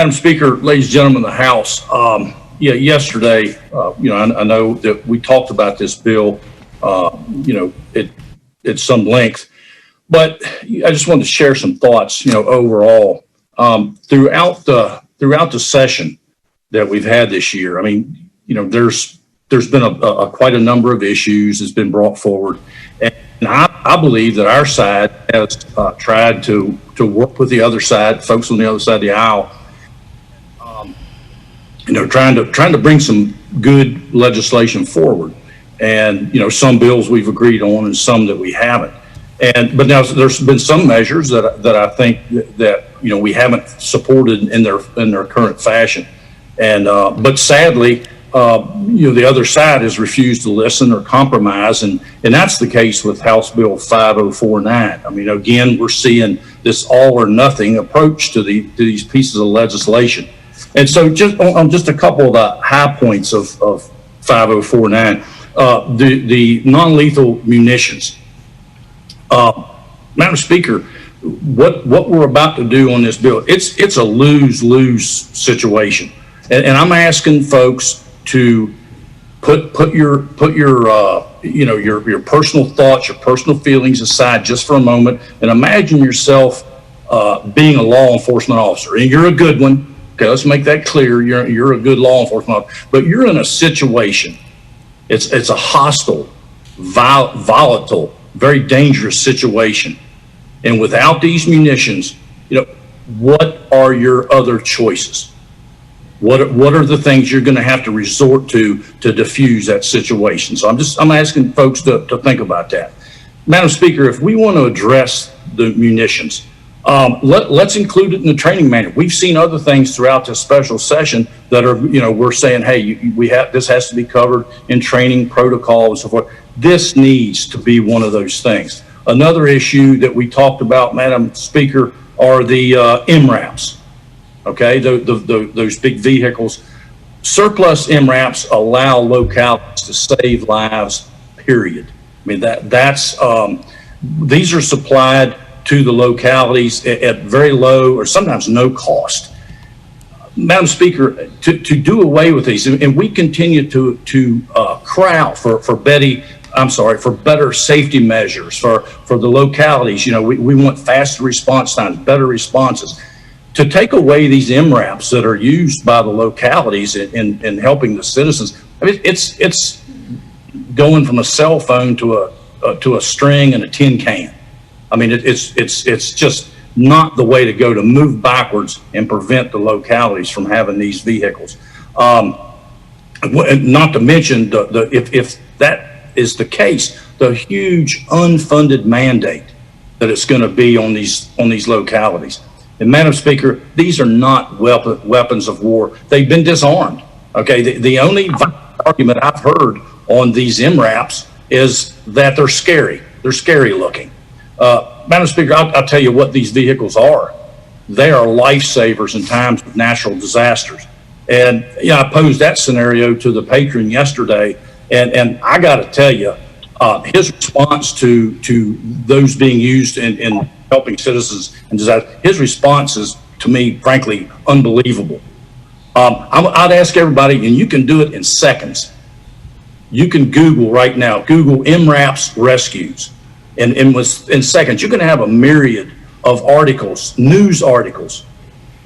Madam Speaker, ladies and gentlemen of the House, yesterday, I know that we talked about this bill, at some length, but I just wanted to share some thoughts, overall, throughout the session that we've had this year. I mean, there's been quite a number of issues that's been brought forward, and I believe that our side has tried to work with the other side, folks on the other side of the aisle, trying to bring some good legislation forward. And, some bills we've agreed on and some that we haven't. But now there's been some measures that I think that we haven't supported in their current fashion. And, but sadly, the other side has refused to listen or compromise. And that's the case with House Bill 5049. I mean, again, we're seeing this all or nothing approach to these pieces of legislation. And so just on just a couple of the high points of 5049, the non-lethal munitions. Madam Speaker, what we're about to do on this bill, it's a lose-lose situation. And I'm asking folks to put your personal thoughts, your personal feelings aside just for a moment, and imagine yourself being a law enforcement officer. And you're a good one. Okay, let's make that clear. You're a good law enforcement officer, but you're in a situation. It's a hostile, volatile, very dangerous situation. And without these munitions, what are your other choices? What are the things you're going to have to resort to diffuse that situation? So I'm asking folks to think about that. Madam Speaker, if we want to address the munitions, let's include it in the training manual. We've seen other things throughout this special session that are, we're saying, hey, this has to be covered in training protocol and so forth. This needs to be one of those things. Another issue that we talked about, Madam Speaker, are the MRAPs. Okay, those big vehicles. Surplus MRAPs allow localities to save lives, period. I mean, these are supplied to the localities at very low or sometimes no cost. Madam Speaker, to do away with these, and we continue to cry out for better safety measures for the localities. We want faster response times, better responses. To take away these MRAPs that are used by the localities in helping the citizens, I mean, it's going from a cell phone to a string and a tin can. I mean, it's just not the way to go, to move backwards and prevent the localities from having these vehicles. Not to mention if that is the case, the huge unfunded mandate that it's going to be on these localities. And Madam Speaker, these are not weapons of war. They've been disarmed. Okay, the only argument I've heard on these MRAPs is that they're scary. They're scary looking. Madam Speaker, I'll tell you what these vehicles are. They are lifesavers in times of natural disasters. And I posed that scenario to the patron yesterday, and I got to tell you, his response to those being used in helping citizens in disaster, his response is, to me, frankly, unbelievable. I'd ask everybody, and you can do it in seconds. You can Google right now, Google MRAPs rescues. And in seconds, you're going to have a myriad of articles, news articles,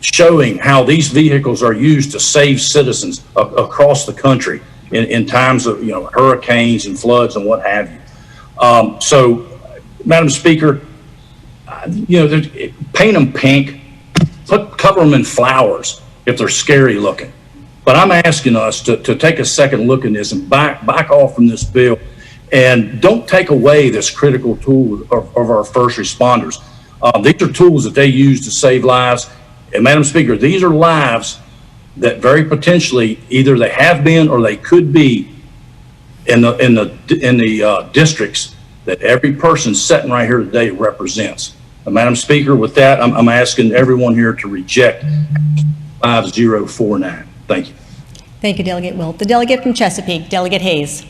showing how these vehicles are used to save citizens across the country in times of hurricanes and floods and what have you. So, Madam Speaker, paint them pink, cover them in flowers if they're scary looking. But I'm asking us to take a second look at this and back off from this bill. And don't take away this critical tool of our first responders. These are tools that they use to save lives. And Madam Speaker, these are lives that very potentially either they have been or they could be in the districts that every person sitting right here today represents. And Madam Speaker, with that, I'm asking everyone here to reject 5049. Thank you. Thank you, Delegate Wilt. The delegate from Chesapeake, Delegate Hayes.